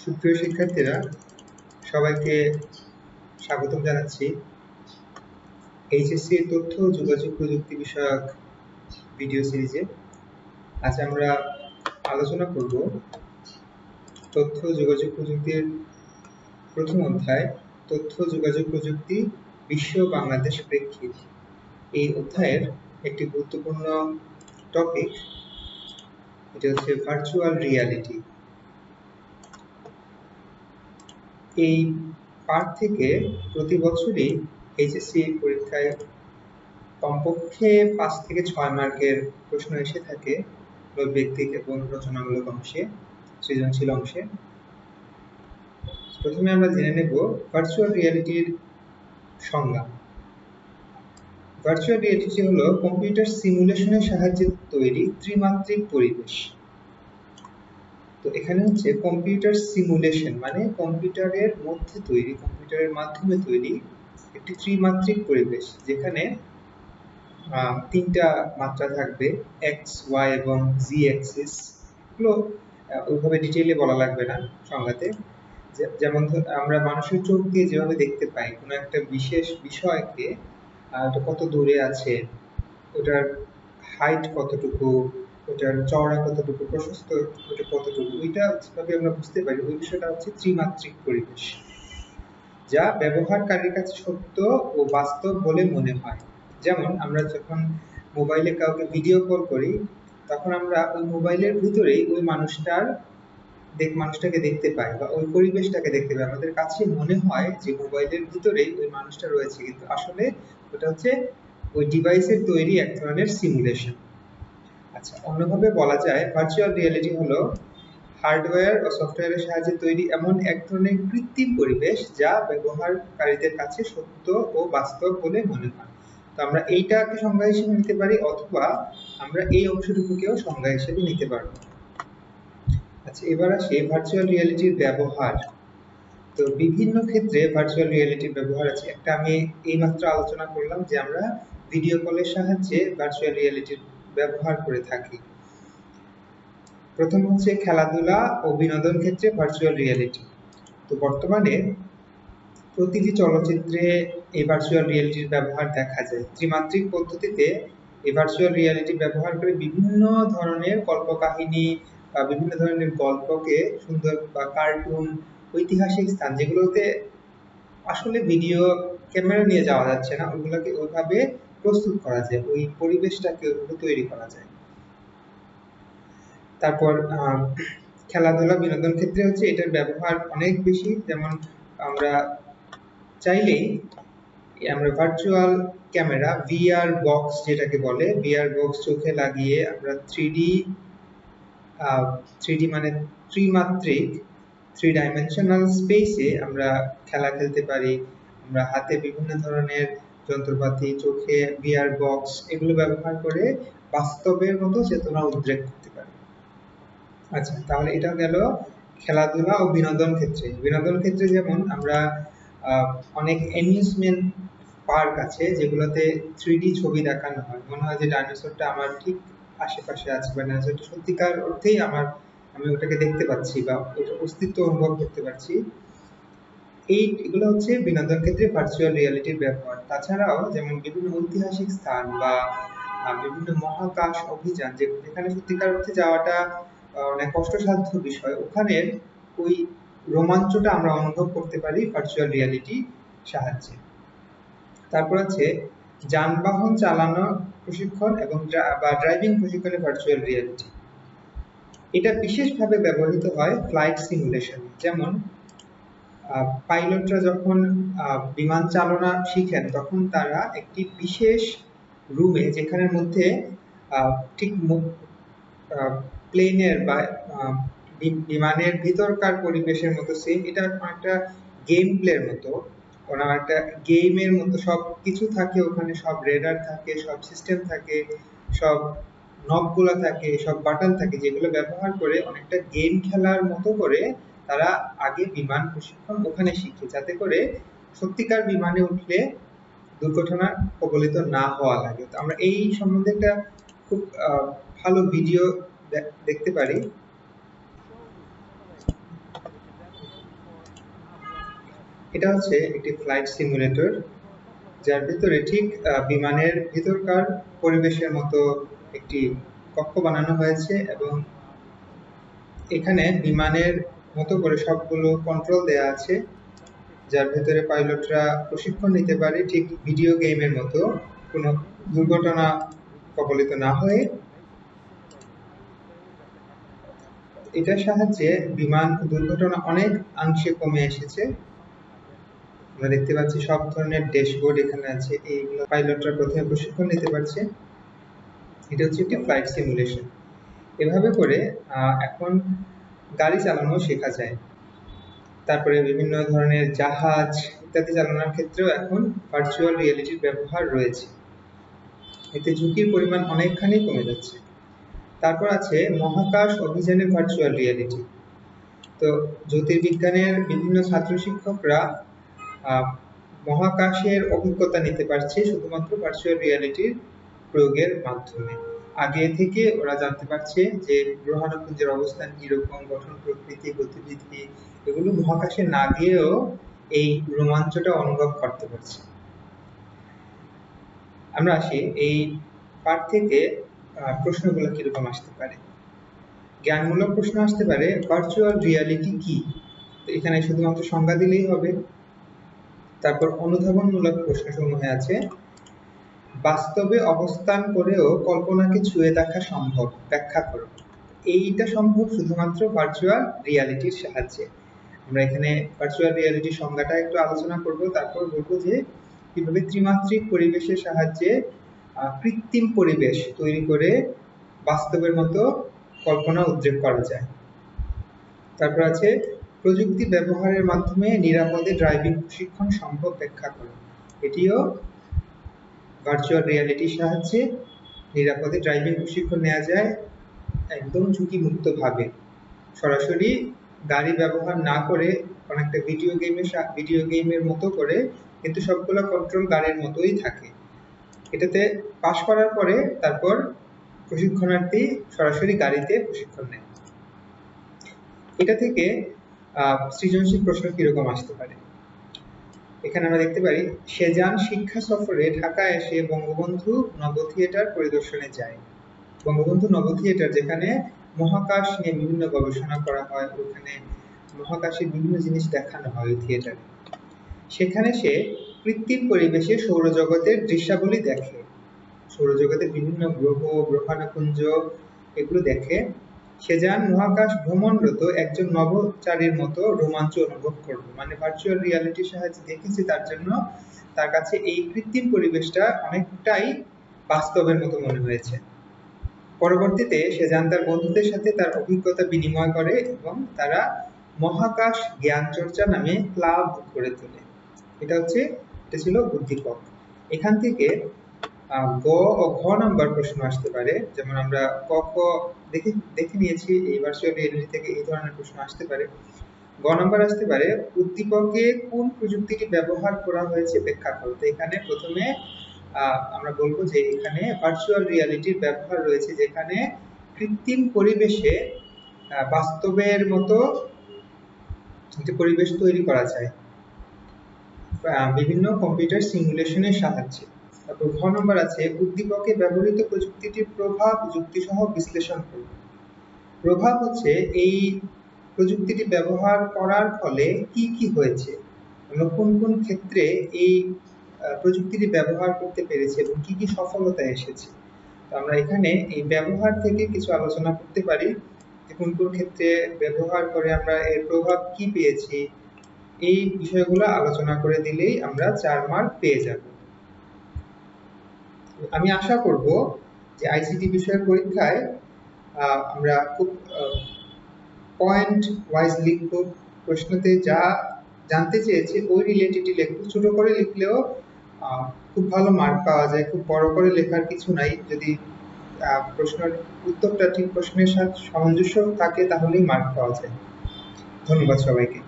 সুপ্রিয় শিক্ষার্থীরা, সবাইকে স্বাগতম জানাচ্ছি এইচএসসি তথ্য ও যোগাযোগ প্রযুক্তি বিষয়ক ভিডিও সিরিজে। আজ আমরা আলোচনা করব তথ্য যোগাযোগ প্রযুক্তির প্রথম অধ্যায়, তথ্য যোগাযোগ প্রযুক্তি বিশ্ব বাংলাদেশ প্রেক্ষিত। এই অধ্যায়ের একটি গুরুত্বপূর্ণ টপিক, এটা হচ্ছে ভার্চুয়াল রিয়ালিটি। এই পার্ট থেকে প্রতি বছরই এইচএসসি পরীক্ষায় কমপক্ষে 5 থেকে 6 মার্কের প্রশ্ন এসে থাকে ব্যক্তিক এবং রচনামূলক অংশে, সৃজনশীল অংশে। প্রথমে আমরা জেনে নেব ভার্চুয়াল রিয়ালিটির সংজ্ঞা। ভার্চুয়াল রিয়ালিটি হলো কম্পিউটার সিমুলেশনের সাহায্যে তৈরি ত্রিমাত্রিক পরিবেশ। তো এখানে হচ্ছে কম্পিউটার সিমুলেশন মানে কম্পিউটারের মধ্যে তৈরি, কম্পিউটারের মাধ্যমে তৈরি একটি ত্রিমাত্রিক পরিবেশ, যেখানে তিনটা মাত্রা থাকবে, এক্স, ওয়াই এবং জি অ্যাক্সিস। এগুলো ওইভাবে ডিটেইলে বলা লাগবে না সংজ্ঞাতে। যেমন আমরা মানুষের চোখ দিয়ে যেভাবে দেখতে পাই কোনো একটা বিশেষ বিষয়কে, ওটা কত দূরে আছে, ওটার হাইট কতটুকু, ওটার চওড়া কতটুকু, প্রশস্ত ওটা কতটুকু, ওইটা যেভাবে আমরা বুঝতে পারি, ওই বিষয়টা হচ্ছে ত্রিমাত্রিক পরিবেশ, যা ব্যবহারকারীর কাছে সত্য ও বাস্তব বলে মনে হয়। যেমন আমরা যখন মোবাইলে কাউকে ভিডিও কল করি, তখন আমরা ওই মোবাইলের ভিতরেই ওই মানুষটাকে দেখতে পাই বা ওই পরিবেশটাকে দেখতে পাই। আমাদের কাছে মনে হয় যে মোবাইলের ভিতরেই ওই মানুষটা রয়েছে, কিন্তু আসলে ওটা হচ্ছে ওই ডিভাইসের তৈরি এক ধরনের সিমুলেশন। আচ্ছা, অন্যভাবে বলা যায় ভার্চুয়াল রিয়ালিটি হলো হার্ডওয়্যার ও সফটওয়্যারের সাহায্যে তৈরি এমন এক ধরনের কৃত্রিম পরিবেশ যা ব্যবহারকারীদের কাছে সত্য ও বাস্তব বলে মনে হয়। তো আমরা এইটাকে সংজ্ঞা হিসেবে নিতে পারি, অথবা আমরা এই অংশটুকুকেও সংজ্ঞা হিসেবে নিতে পারবো। আচ্ছা, এবার আসি ভার্চুয়াল রিয়ালিটির ব্যবহার। তো বিভিন্ন ক্ষেত্রে ভার্চুয়াল রিয়ালিটির ব্যবহার আছে। একটা আমি এইমাত্র আলোচনা করলাম যে আমরা ভিডিও কলের সাহায্যে ভার্চুয়াল রিয়ালিটির ব্যবহার করে থাকি। প্রথম হচ্ছে খেলাধুলা ও বিনোদন ক্ষেত্রে ভার্চুয়াল রিয়ালিটি। তো বর্তমানে প্রতিটি চলচ্চিত্রে এই ভার্চুয়াল রিয়ালিটির ব্যবহার দেখা যায়। ত্রিমাত্রিক পদ্ধতিতে এই ভার্চুয়াল রিয়ালিটি ব্যবহার করে বিভিন্ন ধরনের কল্পকাহিনী বা বিভিন্ন ধরনের গল্পকে সুন্দর বা কার্টুন, ঐতিহাসিক স্থান যেগুলোতে আসলে ভিডিও ক্যামেরা নিয়ে যাওয়া যাচ্ছে না, ওগুলোকে ওইভাবে প্রস্তুত করা যায়, ওই পরিবেশটাকে ওইভাবে তৈরি করা যায়। তারপর খেলাধুলা বিনোদন ক্ষেত্রে হচ্ছে এটার ব্যবহার অনেক বেশি। যেমন আমরা চাইলেই আমরা ভার্চুয়াল ক্যামেরা, ভিআর বক্স যেটাকে বলে, ভিআর বক্স চোখে লাগিয়ে আমরা 3D মানে ত্রিমাত্রিক, 3 ডাইমেনশনাল স্পেসে আমরা খেলা খেলতে পারি। আমরা হাতে বিভিন্ন ধরনের যন্ত্রপাতি, চোখে ভিআর বক্স, এগুলো ব্যবহার করে বাস্তবের মতো চেতনা উদ্রেক করতে পারি। আচ্ছা, তাহলে এটা গেল খেলাধুলা ও বিনোদন ক্ষেত্রে। বিনোদন ক্ষেত্রে যেমন আমরা অনেক অ্যামিউজমেন্ট পার্ক আছে যেগুলোতে 3D ছবি দেখানো হয়, মনে হয় যে ডাইনোসরটা আমার ঠিক আশেপাশে আছে বা ডাইনোসরটা সত্যিকার অর্থেই আমি ওটাকে দেখতে পাচ্ছি বা ওটার অস্তিত্ব অনুভব করতে পারছি। এগুলো হচ্ছে বিনোদন ক্ষেত্রে ভার্চুয়াল রিয়ালিটির ব্যবহার। তাছাড়াও যেমন বিভিন্ন ঐতিহাসিক স্থান বা বিভিন্ন মহাকাশ অভিযান, যেখানে সত্যিকার অর্থে যাওয়াটা অনেক কষ্টসাধ্য বিষয়, ওখানের ওই রোমাঞ্চটা আমরা অনুভব করতে পারি ভার্চুয়াল রিয়ালিটি সাহায্যে। তারপর আছে যানবাহন চালানো প্রশিক্ষণ এবং ড্রাইভিং প্রশিক্ষণে ভার্চুয়াল রিয়ালিটি। এটা বিশেষভাবে ব্যবহৃত হয় ফ্লাইট সিমুলেশন। যেমন পাইলটরা যখন বিমান চালনা শিখেন, তখন তারা একটি বিশেষ রুমে, যেখানের মধ্যে ঠিক প্লেনের বা বিমানের ভিতরকার পরিবেশের মতো সেম, এটা একটা গেম প্লের মতো, ওনার একটা গেমের মতো সব কিছু থাকে ওখানে, সব রেডার থাকে, সব সিস্টেম থাকে, সব নবগুলো থাকে, সব বাটন থাকে, যেগুলো ব্যবহার করে অনেকটা গেম খেলার মতো করে তারা আগে বিমান প্রশিক্ষণ ওখানে শিখে, যাতে করে সত্যিকার বিমানে উঠলে দুর্ঘটনার কবলিত না হওয়া লাগে। তো আমরা এই সম্বন্ধে একটা খুব ভালো ভিডিও দেখতে পারি। এটা হচ্ছে একটি ফ্লাইট সিমুলেটর, যার ভিতরে ঠিক বিমানের ভিতরকার পরিবেশের মতো একটি কক্ষ বানানো হয়েছে এবং এখানে বিমানের মতো করে সবগুলো কন্ট্রোল দেয়া আছে, যার ভিতরে পাইলটরা প্রশিক্ষণ নিতে পারে ঠিক ভিডিও গেমের মতো, কোনো দুর্ঘটনা কবলিত না হয়ে। এটার সাহায্যে বিমান দুর্ঘটনা অনেক অংশে কমে এসেছে। আমরা দেখতে পাচ্ছি সব ধরনের ড্যাশবোর্ড এখানে আছে, এইগুলো পাইলটরা প্রথমে প্রশিক্ষণ নিতে পারছে। এটা হচ্ছে একটি ফ্লাইট সিমুলেশন। এভাবে করে এখন গাড়ি চালানো শেখা যায়। তারপরে বিভিন্ন ধরনের জাহাজ ইত্যাদি চালানোর ক্ষেত্রেও এখন ভার্চুয়াল রিয়েলিটির ব্যবহার রয়েছে, এতে ঝুঁকির পরিমাণ অনেকখানি কমে যাচ্ছে। তারপর আছে মহাকাশ অভিযানের ভার্চুয়াল রিয়েলিটি। তো জ্যোতির্বিজ্ঞানের বিভিন্ন ছাত্র শিক্ষকরা মহাকাশের অভিজ্ঞতা নিতে পারছে শুধুমাত্র ভার্চুয়াল রিয়েলিটির প্রয়োগের মাধ্যমে। আগে থেকে ওরা জানতে পারছে যে গ্রহাণুপুঞ্জের অবস্থান কিরকম, গঠন প্রকৃতি, গতিবিধি, এগুলো মহাকাশে না গিয়েও এই রোমাঞ্চটা অনুভব করতে পারছে। আমরা আসি এই পাঠ থেকে প্রশ্নগুলো কিরকম আসতে পারে। জ্ঞানমূলক প্রশ্ন আসতে পারে, ভার্চুয়াল রিয়ালিটি কি? তো এখানে শুধুমাত্র সংজ্ঞা দিলেই হবে। তারপর অনুধাবনমূলক প্রশ্নসমূহ আছে, বাস্তবে অবস্থান করেও কল্পনাকে ছুঁয়ে দেখা সম্ভব, ব্যাখ্যা করো। এইটা সম্ভব শুধুমাত্র ভার্চুয়াল রিয়ালিটির সাহায্যে। আমরা এখানে ভার্চুয়াল রিয়ালিটির সংজ্ঞাটা একটু আলোচনা করব, তারপর বলবো যে কিভাবে ত্রিমাত্রিক পরিবেশের সাহায্যে কৃত্রিম পরিবেশ তৈরি করে বাস্তবের মতো কল্পনা উদ্রেক করা যায়। তারপর আছে প্রযুক্তি ব্যবহারের মাধ্যমে নিরাপদে ড্রাইভিং প্রশিক্ষণ সম্ভব, ব্যাখ্যা করো। এটিও ভার্চুয়াল রিয়ালিটির সাহায্যে নিরাপদে ড্রাইভিং প্রশিক্ষণ নেওয়া যায় একদম ঝুঁকিমুক্ত ভাবে, সরাসরি গাড়ি ব্যবহার না করে অনেকটা ভিডিও গেমের মতো করে, কিন্তু সবগুলো কন্ট্রোল গাড়ির মতোই থাকে। এটাতে পাশ করার পরে তারপর প্রশিক্ষণার্থী সরাসরি গাড়িতে প্রশিক্ষণ নেয়। এটা থেকে সৃজনশীল প্রশ্ন কিরকম আসতে পারে। এখানে আমরা দেখতে পারি, সেজান শিক্ষা সফরে ঢাকায় এসে বঙ্গবন্ধু নব থিয়েটার পরিদর্শনে যায়। বঙ্গবন্ধু নব থিয়েটার যেখানে মহাকাশ নিয়ে বিভিন্ন গবেষণা করা হয়, ওখানে মহাকাশের বিভিন্ন জিনিস দেখানো হয় থিয়েটারে। সেখানে সে কৃত্রিম পরিবেশে সৌরজগতের দৃশ্যাবলী দেখে, সৌরজগতের বিভিন্ন গ্রহ, গ্রহাণুপুঞ্জ এগুলো দেখে। সেজান মহাকাশ ভ্রমণরত একজন নভোচারীর মতো রোমাঞ্চ অনুভব করবে, মানে ভার্চুয়াল রিয়ালিটির সাহায্যে দেখেছে, তার জন্য তার কাছে এই কৃত্রিম পরিবেশটা অনেকটাই বাস্তবের মতো মনে হয়েছে। পরবর্তীতে সেজান তার বন্ধুদের সাথে তার অভিজ্ঞতা বিনিময় করে এবং তারা মহাকাশ জ্ঞান চর্চা নামে ক্লাব গড়ে তোলে। এটা ছিল উদ্দীপক। এখান থেকে গ ও ঘ নাম্বার প্রশ্ন আসতে পারে, যেমন আমরা ক খ দেখে নিয়েছি, এই ভার্চুয়াল রিয়েলিটি থেকে এই ধরনের প্রশ্ন আসতে পারে। গ নাম্বার আসতে পারে, উদ্দীপকে কোন প্রযুক্তিটি ব্যবহার করা হয়েছে, ব্যাখ্যা করো। তো এখানে প্রথমে আমরা বলবো যে এখানে ভার্চুয়াল রিয়ালিটির ব্যবহার রয়েছে, যেখানে কৃত্রিম পরিবেশে বাস্তবের মতো একটি পরিবেশ তৈরি করা যায় বিভিন্ন কম্পিউটার সিমুলেশনের সাহায্যে। তারপর ঘ নম্বর আছে, উদ্দীপকে ব্যবহৃত প্রযুক্তিটির প্রভাব যুক্তিসহ বিশ্লেষণ করুন। প্রভাব হচ্ছে এই প্রযুক্তিটি ব্যবহার করার ফলে কি কি হয়েছে, কোন কোন ক্ষেত্রে এই প্রযুক্তিটি ব্যবহার করতে পেরেছে এবং কি কি সফলতা এসেছে। তো আমরা এখানে এই ব্যবহার থেকে কিছু আলোচনা করতে পারি, যে কোন কোন ক্ষেত্রে ব্যবহার করে আমরা এর প্রভাব কি পেয়েছি, এই বিষয়গুলো আলোচনা করে দিলেই আমরা 4 মার্ক পেয়ে যাব। আমি আশা করব যে আইসিটি বিষয়ের পরীক্ষায় আমরা খুব পয়েন্ট ওয়াইজ লিখব, প্রশ্নতে যা জানতে চেয়েছে ওই রিলেটেডই লিখব। ছোট করে লিখলেও খুব ভালো মার্ক পাওয়া যায়, খুব বড় করে লেখার কিছু নাই। যদি প্রশ্নের উত্তরটা ঠিক প্রশ্নের সাথে সামঞ্জস্য থাকে তাহলেই মার্ক পাওয়া যায়। ধন্যবাদ সবাইকে।